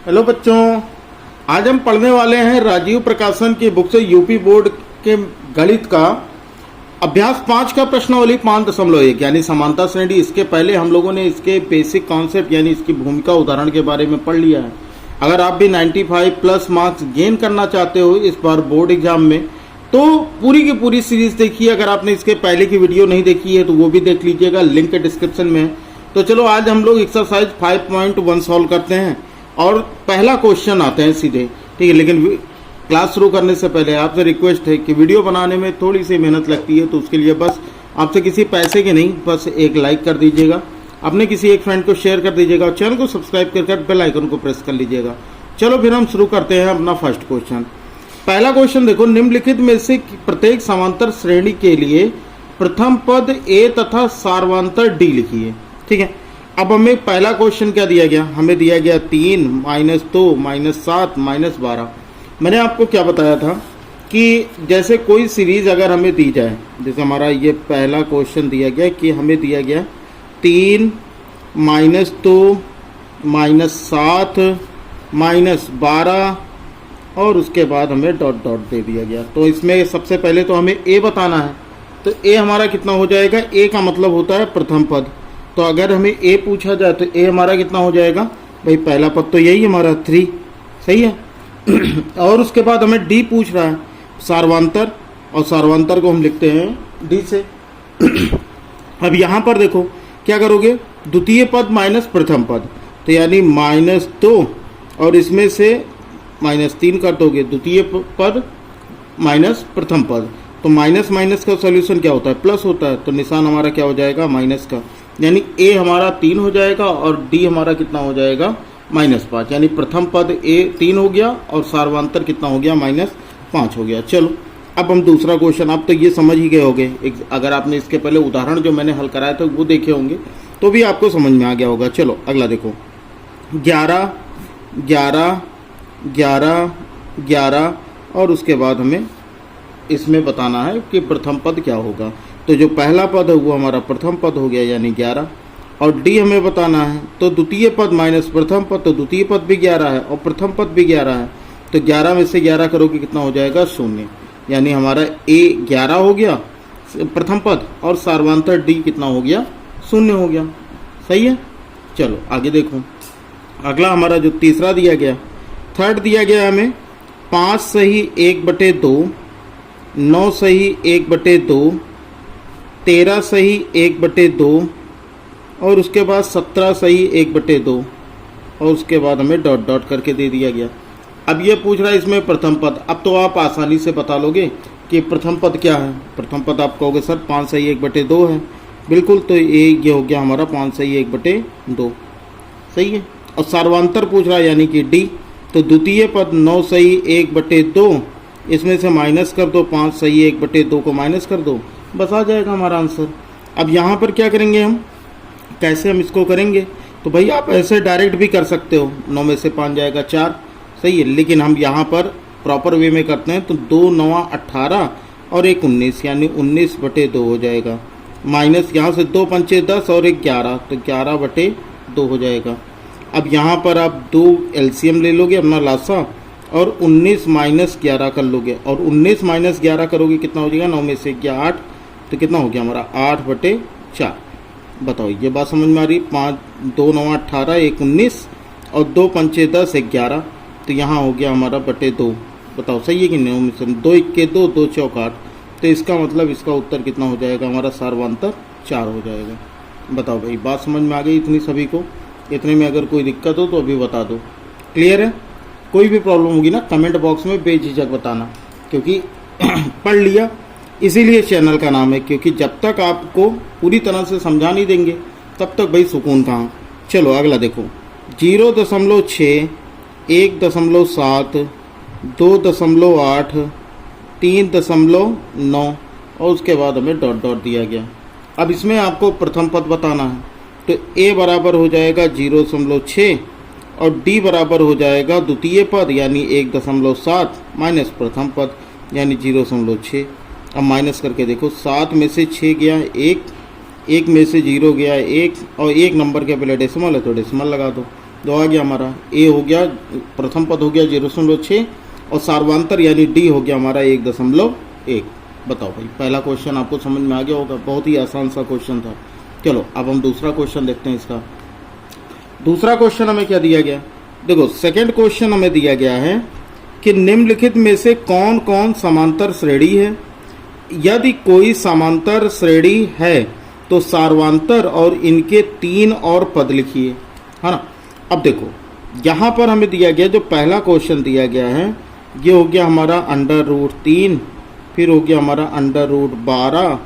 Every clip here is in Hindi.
हेलो बच्चों, आज हम पढ़ने वाले हैं राजीव प्रकाशन की बुक से यूपी बोर्ड के गणित का अभ्यास 5 का प्रश्नावली 5.1 यानी समानता श्रेणी। इसके पहले हम लोगों ने इसके बेसिक कॉन्सेप्ट यानी इसकी भूमिका उदाहरण के बारे में पढ़ लिया है। अगर आप भी 95 प्लस मार्क्स गेन करना चाहते हो इस बार बोर्ड एग्जाम में तो पूरी की पूरी सीरीज देखिए। अगर आपने इसके पहले की वीडियो नहीं देखी है तो वो भी देख लीजिएगा, लिंक डिस्क्रिप्शन में है। तो चलो आज हम लोग एक्सरसाइज 5.1 सॉल्व करते हैं और पहला क्वेश्चन आते हैं सीधे, ठीक है। लेकिन क्लास शुरू करने से पहले आपसे रिक्वेस्ट है कि वीडियो बनाने में थोड़ी सी मेहनत लगती है, तो उसके लिए बस आपसे किसी पैसे के नहीं, बस एक लाइक कर दीजिएगा, अपने किसी एक फ्रेंड को शेयर कर दीजिएगा और चैनल को सब्सक्राइब कर बेल आइकन को प्रेस कर लीजिएगा। चलो फिर हम शुरू करते हैं अपना फर्स्ट क्वेश्चन। पहला क्वेश्चन देखो, निम्नलिखित में से प्रत्येक समांतर श्रेणी के लिए प्रथम पद ए तथा सार्वंतर डी लिखिए, ठीक है। अब हमें पहला क्वेश्चन क्या दिया गया, हमें दिया गया 3 -2 -7 -12। मैंने आपको क्या बताया था कि जैसे कोई सीरीज अगर हमें दी जाए, जैसे हमारा ये पहला क्वेश्चन दिया गया कि हमें दिया गया 3 -2 -7 -12 और उसके बाद हमें डॉट डॉट दे दिया गया। तो इसमें सबसे पहले तो हमें ए बताना है। तो ए हमारा कितना हो जाएगा, ए का मतलब होता है प्रथम पद। तो अगर हमें ए पूछा जाए तो ए हमारा कितना हो जाएगा, भाई पहला पद तो यही हमारा 3, सही है। और उसके बाद हमें डी पूछ रहा है सार्वंतर, और सार्वंतर को हम लिखते हैं डी से। अब यहाँ पर देखो क्या करोगे, द्वितीय पद माइनस प्रथम पद, तो यानी -2 और इसमें से -3 कर दोगे, द्वितीय पद माइनस प्रथम पद। तो माइनस माइनस का सॉल्यूशन क्या होता है, प्लस होता है। तो निशान हमारा क्या हो जाएगा, माइनस का, यानी ए हमारा 3 हो जाएगा और डी हमारा कितना हो जाएगा, -5। यानी प्रथम पद ए 3 हो गया और सार्वंतर कितना हो गया, -5 हो गया। चलो अब हम दूसरा क्वेश्चन, आप तो ये समझ ही गए होंगे, अगर आपने इसके पहले उदाहरण जो मैंने हल कराया था वो देखे होंगे तो भी आपको समझ में आ गया होगा। चलो अगला देखो, 11 11 11 11 और उसके बाद हमें इसमें बताना है कि प्रथम पद क्या होगा। तो जो पहला पद है वो हमारा प्रथम पद हो गया यानी 11, और डी हमें बताना है। तो द्वितीय पद माइनस प्रथम पद, तो द्वितीय पद भी 11 है और प्रथम पद भी 11 है। तो 11 में से 11 करोगे कितना हो जाएगा, 0। यानी हमारा ए 11 हो गया प्रथम पद और सार्वंतर डी कितना हो गया, 0 हो गया, सही है। चलो आगे देखो, अगला हमारा जो तीसरा दिया गया, थर्ड दिया गया हमें 5 सही 1/2, 9 सही 1/2, 13 सही 1/2 और उसके बाद 17 सही 1/2 और उसके बाद हमें डॉट डॉट करके दे दिया गया। अब ये पूछ रहा है इसमें प्रथम पद। अब तो आप आसानी से बता लोगे कि प्रथम पद क्या है। प्रथम पद आप कहोगे सर 5 सही 1/2 है, बिल्कुल। तो ये हो गया हमारा 5 सही 1/2, सही है। और सार्वंतर पूछ रहा है यानी कि डी, तो द्वितीय पद 9 सही 1/2, इसमें से माइनस कर दो, 5 सही 1/2 को माइनस कर दो, बस आ जाएगा हमारा आंसर। अब यहाँ पर क्या करेंगे हम, कैसे हम इसको करेंगे, तो भाई आप ऐसे डायरेक्ट भी कर सकते हो, 9 में से 5 जाएगा 4, सही है। लेकिन हम यहाँ पर प्रॉपर वे में करते हैं, तो 2 9 18 और 1 19 यानी 19/2 हो जाएगा। माइनस यहाँ से 2 पंचे 10 और 1 11, तो 11/2 हो जाएगा। अब यहाँ पर आप 2 एलसीएम ले लोगे अपना लासा और 19 - 11 कर लोगे, और 19 - 11 करोगे कितना हो जाएगा, 9 में से 8, तो कितना हो गया हमारा 8/4। बताओ ये बात समझ में आ रही, 5 2 9 18 1 19 और 2 पंचे 10 1 11, तो यहाँ हो गया हमारा /2। बताओ सही है कि नहीं, 9 में से 2 1 2 2 चौक 8, तो इसका मतलब इसका उत्तर कितना हो जाएगा हमारा, सार्वंतर 4 हो जाएगा। बताओ भाई बात समझ में आ गई इतनी सभी को। इतने में अगर कोई दिक्कत हो तो अभी बता दो, क्लियर है। कोई भी प्रॉब्लम होगी ना कमेंट बॉक्स में बेझिझक बताना, क्योंकि पढ़ लिया इसीलिए चैनल का नाम है, क्योंकि जब तक आपको पूरी तरह से समझा नहीं देंगे तब तक भाई सुकून कहाँ। चलो अगला देखो, 0.6 1.7 2.8 3.9 और उसके बाद हमें डॉट डॉट दिया गया। अब इसमें आपको प्रथम पद बताना है, तो ए बराबर हो जाएगा 0.6 और डी बराबर हो जाएगा द्वितीय पद यानी 1.7 माइनस प्रथम पद यानी 0.6। अब माइनस करके देखो, 7 में से 6 गया 1, 1 में से 0 गया 1 और 1 नंबर के पहले डेसिमल है तो डेसिमल लगा दो। तो आ गया हमारा ए हो गया, प्रथम पद हो गया 0.6 और सार्वांतर यानी डी हो गया हमारा 1.1। बताओ भाई, पहला क्वेश्चन आपको समझ में आ गया होगा, बहुत ही आसान सा क्वेश्चन था। चलो अब हम दूसरा क्वेश्चन देखते हैं। इसका दूसरा क्वेश्चन हमें क्या दिया गया, देखो सेकंड क्वेश्चन हमें दिया गया है कि निम्नलिखित में से कौन कौन समांतर श्रेणी है। यदि कोई समांतर श्रेणी है तो सार्वांतर और इनके 3 और पद लिखिए, है ना। अब देखो यहाँ पर हमें दिया गया, जो पहला क्वेश्चन दिया गया है ये हो गया हमारा √3, फिर हो गया हमारा √12,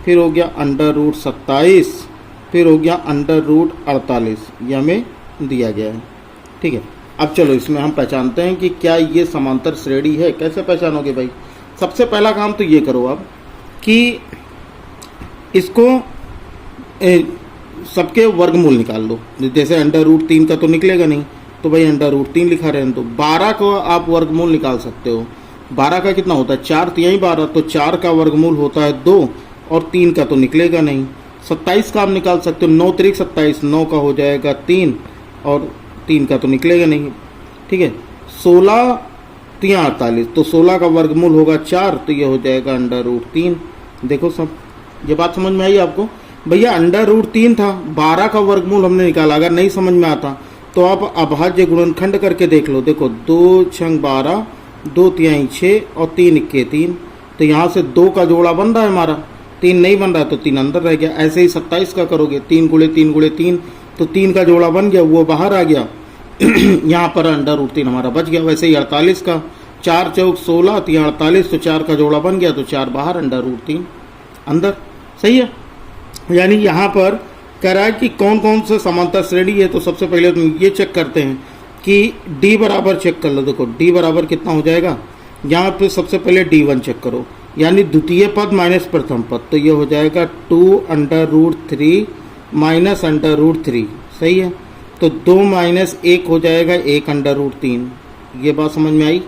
फिर हो गया √27, फिर हो गया √48, ये हमें दिया गया है। ठीक है, अब चलो इसमें हम पहचानते हैं कि क्या ये समांतर श्रेणी है। कैसे पहचानोगे भाई, सबसे पहला काम तो ये करो आप कि इसको सबके वर्गमूल निकाल लो। जैसे √3 का तो निकलेगा नहीं, तो भाई √3 लिखा रहे हैं, तो 12 को आप वर्गमूल निकाल सकते हो। 12 का कितना होता है, 4 3 12, तो 4 का वर्गमूल होता है 2 और 3 का तो निकलेगा नहीं। 27 का आप निकाल सकते हो, 9 3 27, 9 का हो जाएगा 3 और 3 का तो निकलेगा नहीं। ठीक है, 16 3 48, तो 16 का वर्गमूल होगा 4, तो ये हो जाएगा √3। देखो सब ये बात समझ में आई आपको भैया। √3 था, 12 का वर्गमूल हमने निकाला। अगर नहीं समझ में आता तो आप अभाज्य गुणनखंड करके देख लो। देखो 2 6 12, 2 3 6 और 3 1 3, तो यहाँ से 2 का जोड़ा बन रहा है हमारा, 3 नहीं बन रहा तो 3 अंदर रह गया। ऐसे ही 27 का करोगे, 3 × 3 × 3, तो 3 का जोड़ा बन गया, वो बाहर आ गया। यहाँ पर √3 हमारा बच गया। वैसे ही 48 का 4 चौक 16, 3 48, तो 4 का जोड़ा बन गया, तो 4 बाहर, √3 अंदर। सही है, यानी यहाँ पर कह रहा है कि कौन कौन से समांतर श्रेणी है। तो सबसे पहले तुम ये चेक करते हैं कि D बराबर चेक कर लो। देखो D बराबर कितना हो जाएगा, यहाँ पे सबसे पहले D1 चेक करो, यानी द्वितीय पद माइनस प्रथम पद, तो ये हो जाएगा 2 √3 माइनस √3। सही है, तो 2 - 1 हो जाएगा 1 √3। ये बात समझ में आई।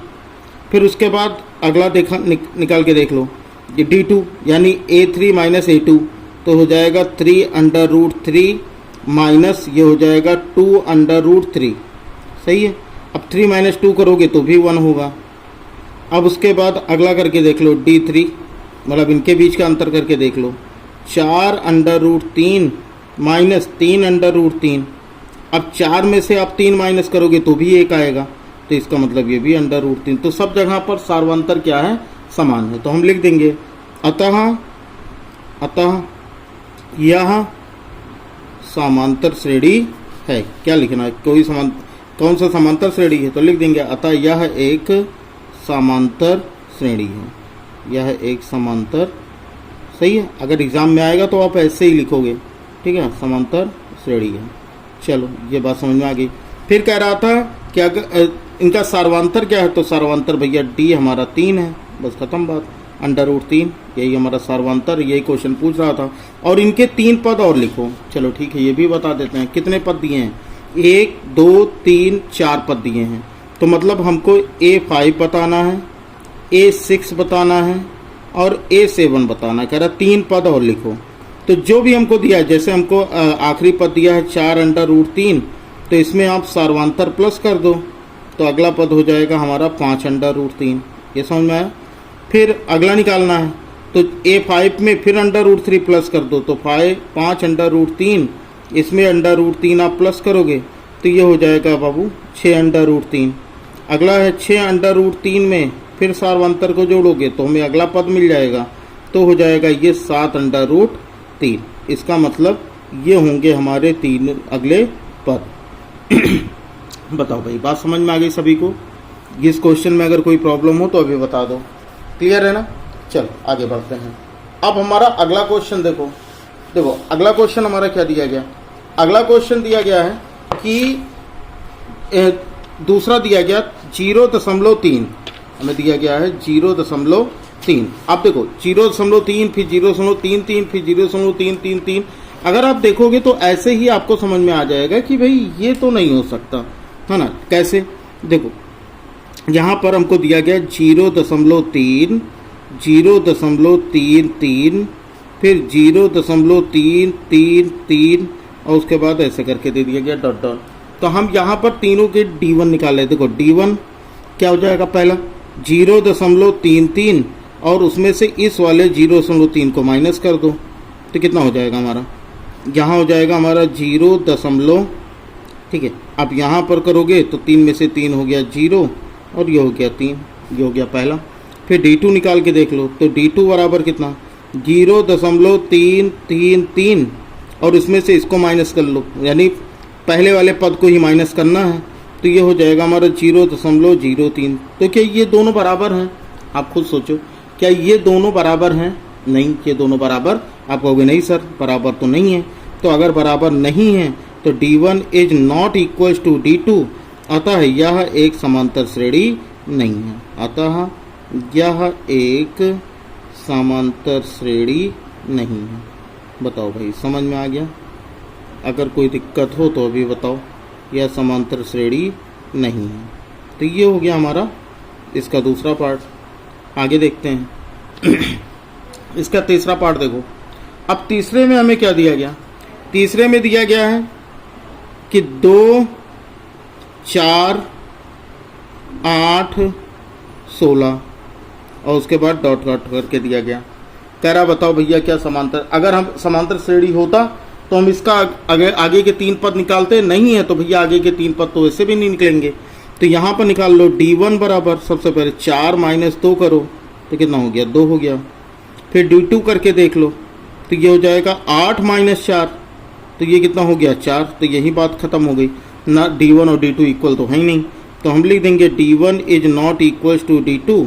फिर उसके बाद अगला देखा निकाल के देख लो, ये D2 यानी A3 - A2, तो हो जाएगा 3 √3 माइनस ये हो जाएगा 2 √3। सही है, अब 3 - 2 करोगे तो भी 1 होगा। अब उसके बाद अगला करके देख लो D3, मतलब इनके बीच का अंतर करके देख लो, 4 √3 माइनस 3 √3। अब 4 में से आप 3 माइनस करोगे तो भी 1 आएगा, तो इसका मतलब ये भी √3। तो सब जगह पर सार्वंतर क्या है, समान है। तो हम लिख देंगे अतः यह समांतर श्रेणी है। क्या लिखना है, कौन सा समांतर श्रेणी है, तो लिख देंगे अतः यह एक समांतर श्रेणी है, यह एक समांतर। सही है, अगर एग्जाम में आएगा तो आप ऐसे ही लिखोगे। ठीक है, समांतर श्रेणी है। चलो ये बात समझ में आ गई। फिर कह रहा था कि अगर इनका सार्वांतर क्या है, तो सार्वांतर भैया D हमारा 3 है, बस खत्म बात। √3 यही हमारा सार्वांतर, यही क्वेश्चन पूछ रहा था। और इनके 3 पद और लिखो। चलो ठीक है, ये भी बता देते हैं। कितने पद दिए हैं, 1 2 3 4 पद दिए हैं। तो मतलब हमको A5 बताना है, A6 बताना है और A7 बताना है। कह रहा 3 पद और लिखो। तो जो भी हमको दिया है, जैसे हमको आखिरी पद दिया है 4 √3, तो इसमें आप सार्वांतर प्लस कर दो, तो अगला पद हो जाएगा हमारा 5 √3। ये समझ में आया। फिर अगला निकालना है, तो A5 में फिर √3 प्लस कर दो, तो 5 √3, इसमें √3 आप प्लस करोगे तो ये हो जाएगा बाबू 6 √3। अगला है 6 √3 में फिर सार्वांतर को जोड़ोगे तो हमें अगला पद मिल जाएगा, तो हो जाएगा ये 7 √3। इसका मतलब ये होंगे हमारे 3 अगले पद। बताओ भाई, बात समझ में आ गई सभी को। इस क्वेश्चन में अगर कोई प्रॉब्लम हो तो अभी बता दो। क्लियर है ना। चलो आगे बढ़ते हैं। अब हमारा अगला क्वेश्चन देखो अगला क्वेश्चन हमारा क्या दिया गया। अगला क्वेश्चन दिया गया है कि दूसरा दिया गया 0.3, हमें दिया गया है 0.3। आप देखो 0.3 फिर 0.33 फिर 0.333। अगर आप देखोगे तो ऐसे ही आपको समझ में आ जाएगा कि भाई ये तो नहीं हो सकता, है ना। कैसे, देखो यहाँ पर हमको दिया गया 0.3 0.33 फिर 0.333 और उसके बाद ऐसे करके दे दिया गया डॉट डॉट। तो हम यहाँ पर तीनों के D1 निकाल लेते। देखो D1 क्या हो जाएगा, पहला 0.33 और उसमें से इस वाले 0.3 को माइनस कर दो तो कितना हो जाएगा हमारा, यहाँ हो जाएगा हमारा 0. ठीक है, अब यहाँ पर करोगे तो 3 में से 3 हो गया 0 और ये हो गया 3, ये हो गया पहला। फिर D2 निकाल के देख लो तो D2 बराबर कितना 0.333 और इसमें से इसको माइनस कर लो, यानी पहले वाले पद को ही माइनस करना है, तो ये हो जाएगा हमारा 0.03। तो क्या ये दोनों बराबर हैं? आप खुद सोचो, क्या ये दोनों बराबर हैं? नहीं, ये दोनों बराबर, आप कहोगे नहीं सर बराबर तो नहीं है। तो अगर बराबर नहीं है तो D1 is not equals to D2, अतः यह एक समांतर श्रेणी नहीं है। अतः यह एक समांतर श्रेणी नहीं है। बताओ भाई, समझ में आ गया? अगर कोई दिक्कत हो तो अभी बताओ, यह समांतर श्रेणी नहीं है। तो ये हो गया हमारा इसका दूसरा पार्ट। आगे देखते हैं इसका तीसरा पार्ट देखो। अब तीसरे में हमें क्या दिया गया? तीसरे में दिया गया है कि 2, 4, 8, 16 और उसके बाद डॉट डॉट करके दिया गया। कह रहा बताओ भैया क्या समांतर, अगर हम समांतर श्रेणी होता तो हम इसका आगे के 3 पद निकालते, नहीं है तो भैया आगे के 3 पद तो वैसे भी नहीं निकलेंगे। तो यहाँ पर निकाल लो D1 बराबर, सबसे पहले 4 - 2 करो तो कितना हो गया, 2 हो गया। फिर D2 करके देख लो तो ये हो जाएगा 8 - 4, तो ये कितना हो गया 4। तो यही बात खत्म हो गई ना, D1 और D2 इक्वल तो है ही नहीं, तो हम लिख देंगे D1 is not equals to D2।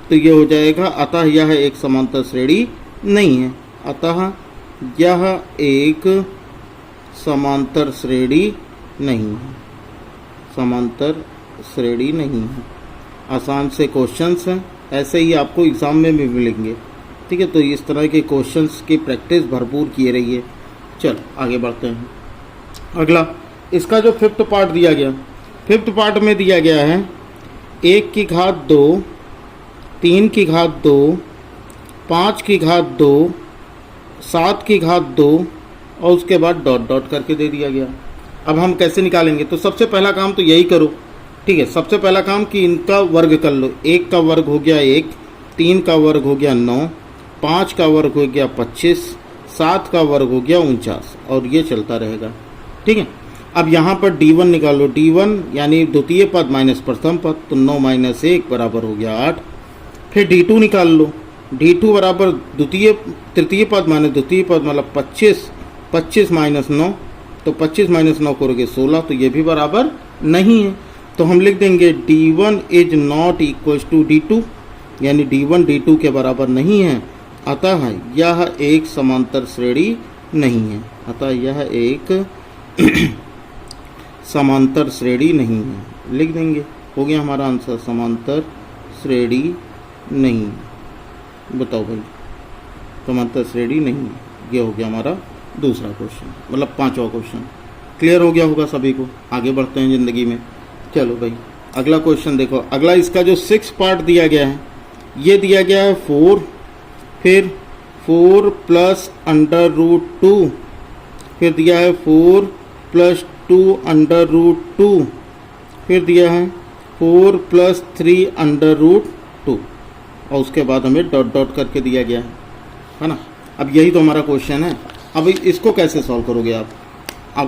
तो ये हो जाएगा अतः यह एक समांतर श्रेणी नहीं है। अतः यह एक समांतर श्रेणी नहीं है, समांतर श्रेणी नहीं है। आसान से क्वेश्चंस हैं, ऐसे ही आपको एग्ज़ाम में भी मिलेंगे। ठीक है, तो इस तरह के क्वेश्चंस की प्रैक्टिस भरपूर किए रहिए। चल आगे बढ़ते हैं। अगला इसका जो 5th पार्ट दिया गया, 5th पार्ट में दिया गया है 1 की घात 2, 3 की घात 2, 5 की घात 2, 7 की घात 2 और उसके बाद डॉट डॉट करके दे दिया गया। अब हम कैसे निकालेंगे? तो सबसे पहला काम तो यही करो। ठीक है, सबसे पहला काम कि इनका वर्ग कर लो। 1 का वर्ग हो गया 1, 3 का वर्ग हो गया 9, 5 का वर्ग हो गया 25, 7 का वर्ग हो गया 49 और ये चलता रहेगा। ठीक है, अब यहाँ पर D1 निकालो। D1 यानी द्वितीय पद माइनस प्रथम पद, तो 9 - 1 बराबर हो गया 8। फिर D2 निकाल लो। D2 बराबर तृतीय पद माइनस द्वितीय पद मतलब 25, 25 - 9, तो 25 - 9 करोगे 16, तो ये भी बराबर नहीं है। तो हम लिख देंगे D1 is not equals to D2, यानी D1 D2 के बराबर नहीं है। अतः यह एक समांतर श्रेणी नहीं है। अतः यह एक समांतर श्रेणी नहीं है, लिख देंगे। हो गया हमारा आंसर, समांतर श्रेणी नहीं। बताओ भाई, समांतर श्रेणी नहीं है। ये हो गया हमारा दूसरा क्वेश्चन, मतलब 5वां क्वेश्चन। क्लियर हो गया होगा सभी को। आगे बढ़ते हैं ज़िंदगी में। चलो भाई अगला क्वेश्चन देखो। अगला इसका जो 6th पार्ट दिया गया है, ये दिया गया है 4, फिर 4 + √2, फिर दिया है 4 + 2 √2, फिर दिया है 4 + 3 √2 और उसके बाद हमें डॉट डॉट करके दिया गया है ना। अब यही तो हमारा क्वेश्चन है। अब इसको कैसे सॉल्व करोगे आप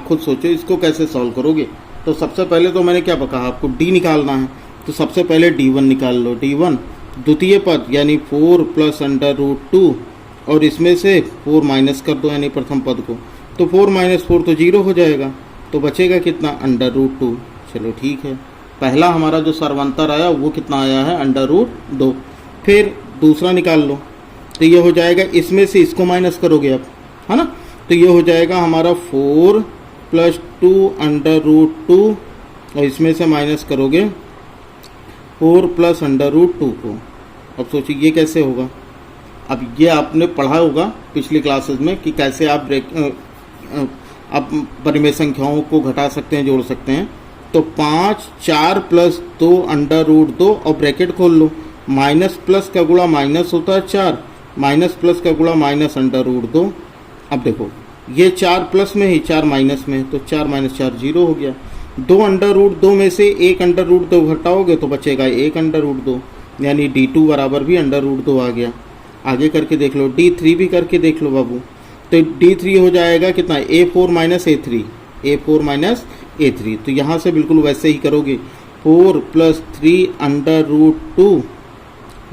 खुद सोचो, इसको कैसे सॉल्व करोगे। तो सबसे पहले तो मैंने क्या कहा, आपको D निकालना है। तो सबसे पहले D1 निकाल लो। D1 द्वितीय पद यानी 4 + √2 और इसमें से 4 माइनस कर दो यानी प्रथम पद को, तो 4 - 4 तो 0 हो जाएगा, तो बचेगा कितना √2। चलो ठीक है, पहला हमारा जो सर्वांतर आया वो कितना आया है √2। फिर दूसरा निकाल लो, तो ये हो जाएगा, इसमें से इसको माइनस करोगे आप, है ना। तो ये हो जाएगा हमारा 4 + 2 √2 और इसमें से माइनस करोगे 4 + √2 को। अब सोचिए ये कैसे होगा। अब ये आपने पढ़ा होगा पिछली क्लासेस में कि कैसे आप परिमेय संख्याओं को घटा सकते हैं, जोड़ सकते हैं। तो 4 + 2 √2 और ब्रैकेट खोल लो। माइनस प्लस का गुणा माइनस होता है 4, माइनस प्लस का गुणा माइनस √2। अब देखो ये 4 प्लस में ही 4 माइनस में, तो 4 - 4 0 हो गया। 2√2 में से 1√2 घटाओगे तो बचेगा 1√2, यानी D2 बराबर भी √2 आ गया। आगे करके देख लो, D3 भी करके देख लो बाबू। तो D3 हो जाएगा कितना, A4 minus A3, A4 minus A3। तो यहाँ से बिल्कुल वैसे ही करोगे, 4 + 3√2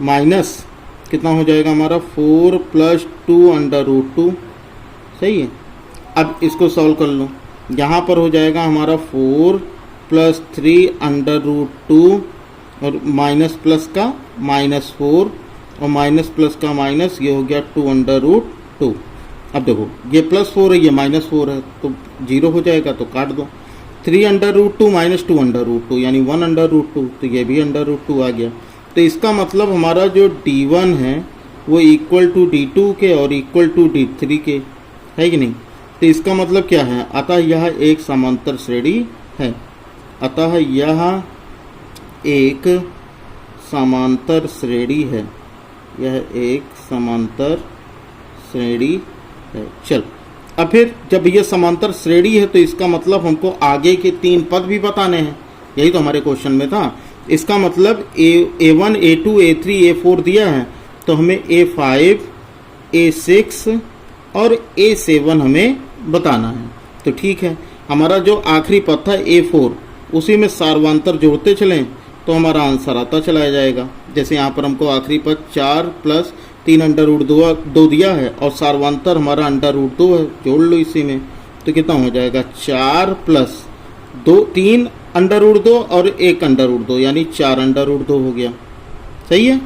माइनस कितना हो जाएगा हमारा, 4 + 2√2। सही है। अब इसको सॉल्व कर लो, यहाँ पर हो जाएगा हमारा 4 + 3√2 और माइनस प्लस का -4 और माइनस प्लस का माइनस, ये हो गया 2√2। अब देखो ये +4 है, ये -4 है, तो 0 हो जाएगा, तो काट दो। 3√2 माइनस 2√2 यानी 1√2, तो ये भी √2 आ गया। तो इसका मतलब हमारा जो D1 है वो इक्वल टू D2 के और इक्वल टू D3 के, है कि नहीं। तो इसका मतलब क्या है, अतः यह एक समांतर श्रेणी है। अतः यह एक समांतर श्रेणी है, यह एक समांतर श्रेणी है। चल, अब फिर जब यह समांतर श्रेणी है तो इसका मतलब हमको आगे के 3 पद भी बताने हैं, यही तो हमारे क्वेश्चन में था। इसका मतलब A1, A2, A3, A4 दिया है, तो हमें A5, A6 और A7 हमें बताना है। तो ठीक है, हमारा जो आखिरी पद था A4, उसी में सार्वंतर जोड़ते चलें तो हमारा आंसर आता चला जाएगा। जैसे यहाँ पर हमको आखिरी पद 4 + 3√2 दिया है और सार्वंतर हमारा √2 है, जोड़ लो इसी में, तो कितना हो जाएगा, 4 + 3√2 और 1√2 यानी 4√2 हो गया। सही है।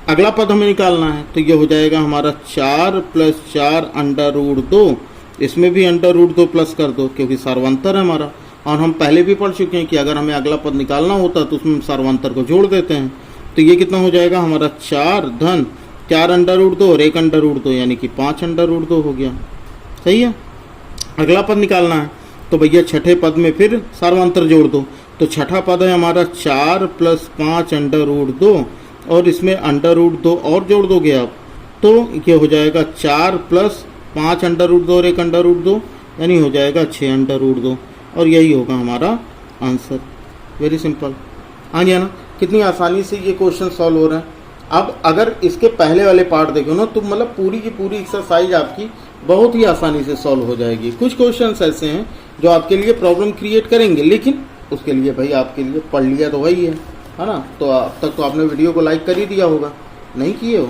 अगला पद हमें निकालना है, तो ये हो जाएगा हमारा 4 + 4√2, इसमें भी √2 प्लस कर दो क्योंकि सार्वंतर है हमारा। और हम पहले भी पढ़ चुके हैं कि अगर हमें अगला पद निकालना होता तो उसमें सार्वंतर को जोड़ देते हैं। तो ये कितना हो जाएगा हमारा, 4 धन 4√2 और 1√2 यानी कि 5√2 हो गया। सही है। अगला पद निकालना है, तो भैया छठे पद में फिर सार्वंतर जोड़ दो। तो छठा पद है हमारा 4 + 5√2 और इसमें √2 और जोड़ दोगे आप, तो ये हो जाएगा 4 + 5√2 और 1√2 यानी हो जाएगा 6√2 और यही होगा हमारा आंसर। Very simple. हाँ जी, ना कितनी आसानी से ये क्वेश्चन सॉल्व हो रहा है। अब अगर इसके पहले वाले पार्ट देखो ना, तो मतलब पूरी की पूरी एक्सरसाइज आपकी बहुत ही आसानी से सॉल्व हो जाएगी। कुछ क्वेश्चंस ऐसे हैं जो आपके लिए प्रॉब्लम क्रिएट करेंगे, लेकिन उसके लिए भाई आपके लिए पढ़ लिया तो वही है ना। तो अब तक तो आपने वीडियो को लाइक कर ही दिया होगा, नहीं किए हो,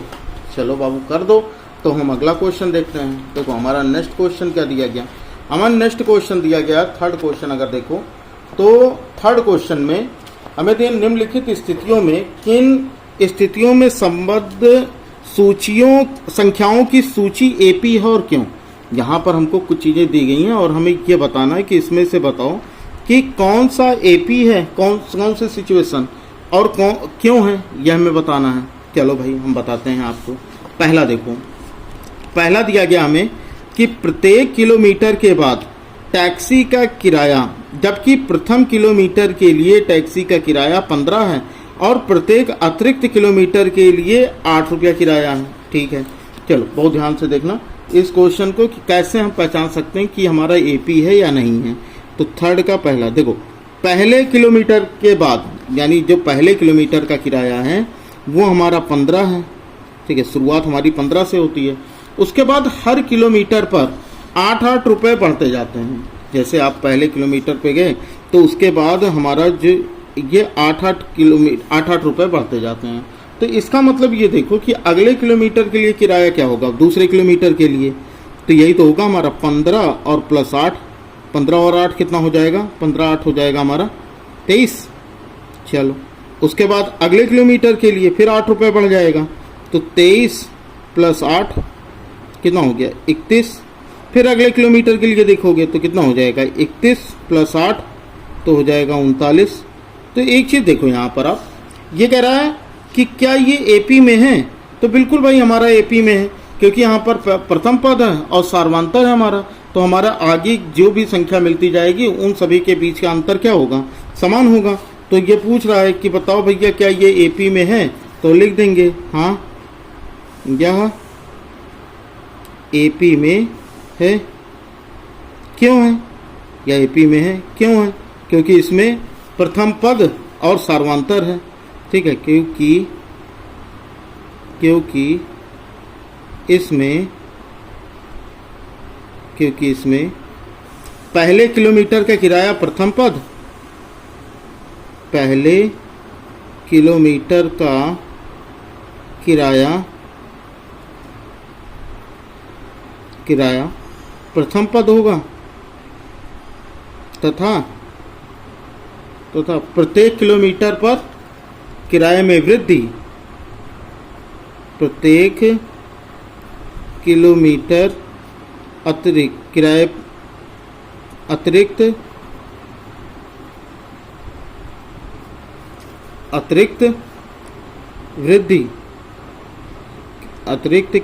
चलो बाबू कर दो। तो हम अगला क्वेश्चन देखते हैं। देखो हमारा नेक्स्ट क्वेश्चन क्या दिया गया, हमारा नेक्स्ट क्वेश्चन दिया गया थर्ड क्वेश्चन। अगर देखो तो थर्ड क्वेश्चन में हमें निम्नलिखित स्थितियों में किन स्थितियों में संबद्ध सूचियों संख्याओं की सूची एपी है और क्यों। यहाँ पर हमको कुछ चीज़ें दी गई हैं और हमें ये बताना है कि इसमें से बताओ कि कौन सा एपी है, कौन से सिचुएशन और क्यों है, यह हमें बताना है। चलो भाई हम बताते हैं आपको। पहला देखो, पहला दिया गया हमें कि प्रत्येक किलोमीटर के बाद टैक्सी का किराया, जबकि प्रथम किलोमीटर के लिए टैक्सी का किराया 15 है और प्रत्येक अतिरिक्त किलोमीटर के लिए 8 रुपया किराया है। ठीक है, चलो बहुत ध्यान से देखना इस क्वेश्चन को कि कैसे हम पहचान सकते हैं कि हमारा एपी है या नहीं है। तो थर्ड का पहला देखो, पहले किलोमीटर के बाद यानी जो पहले किलोमीटर का किराया है वो हमारा 15 है। ठीक है, शुरुआत हमारी 15 से होती है। उसके बाद हर किलोमीटर पर 8-8 रुपये बढ़ते जाते हैं। जैसे आप पहले किलोमीटर पे गए तो उसके बाद हमारा जो ये 8-8 रुपये बढ़ते जाते हैं। तो इसका मतलब ये देखो कि अगले किलोमीटर के लिए किराया क्या होगा दूसरे किलोमीटर के लिए, तो यही तो होगा हमारा 15 और प्लस 8, 15 और 8 कितना हो जाएगा, 15-8 हो जाएगा हमारा 23। चलो उसके बाद अगले किलोमीटर के लिए फिर 8 रुपये बढ़ जाएगा, तो 23 + 8 कितना हो गया 31। फिर अगले किलोमीटर के लिए देखोगे तो कितना हो जाएगा 31 + 8 तो हो जाएगा 39। तो एक चीज़ देखो यहाँ पर आप, ये कह रहा है कि क्या ये एपी में है, तो बिल्कुल भाई हमारा एपी में है क्योंकि यहाँ पर प्रथम पद है और सार्वंतर है हमारा। तो हमारा आगे जो भी संख्या मिलती जाएगी उन सभी के बीच का अंतर क्या होगा, समान होगा। तो ये पूछ रहा है कि बताओ भैया क्या ये एपी में है, तो लिख देंगे हाँ यह एपी में है। क्यों है, या एपी में है क्यों है, क्योंकि इसमें प्रथम पद और सार्वंतर है, ठीक है, क्योंकि इसमें पहले किलोमीटर का किराया प्रथम पद, पहले किलोमीटर का किराया प्रथम पद होगा तथा प्रत्येक किलोमीटर पर किराए में वृद्धि, प्रत्येक किलोमीटर अतिरिक्त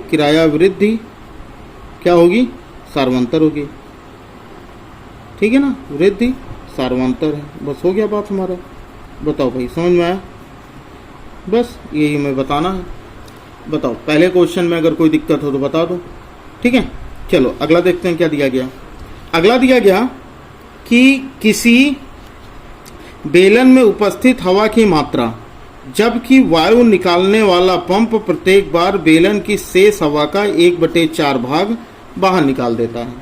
किराया वृद्धि क्या होगी? सार्वंतर होगी, ठीक है ना, वृद्धि सार्वंतर है। बस हो गया बात हमारा। बताओ भाई, समझ में आया? बस यही मैं बताना है। बताओ, पहले क्वेश्चन में अगर कोई दिक्कत हो तो बता दो, ठीक है। चलो अगला देखते हैं क्या दिया गया। अगला दिया गया कि किसी बेलन में उपस्थित हवा की मात्रा, जबकि वायु निकालने वाला पंप प्रत्येक बार बेलन की शेष हवा का 1/4 भाग बाहर निकाल देता है।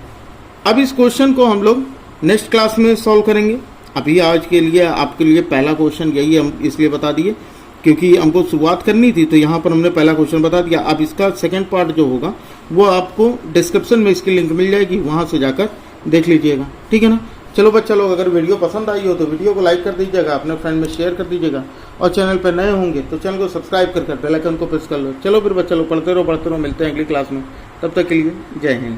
अब इस क्वेश्चन को हम लोग नेक्स्ट क्लास में सॉल्व करेंगे। अभी आज के लिए आपके लिए पहला क्वेश्चन यही हम इसलिए बता दिए क्योंकि हमको शुरुआत करनी थी, तो यहाँ पर हमने पहला क्वेश्चन बता दिया। अब इसका सेकंड पार्ट जो होगा वो आपको डिस्क्रिप्शन में इसकी लिंक मिल जाएगी, वहाँ से जाकर देख लीजिएगा, ठीक है ना। चलो बच्चा लोग, अगर वीडियो पसंद आई हो तो वीडियो को लाइक कर दीजिएगा, अपने फ्रेंड में शेयर कर दीजिएगा, और चैनल पर नए होंगे तो चैनल को सब्सक्राइब कर बेल आइकन को प्रेस कर लो। चलो फिर बच्चा लोग, पढ़ते रहो, मिलते हैं अगली क्लास में। तब तक के लिए जय हिंद।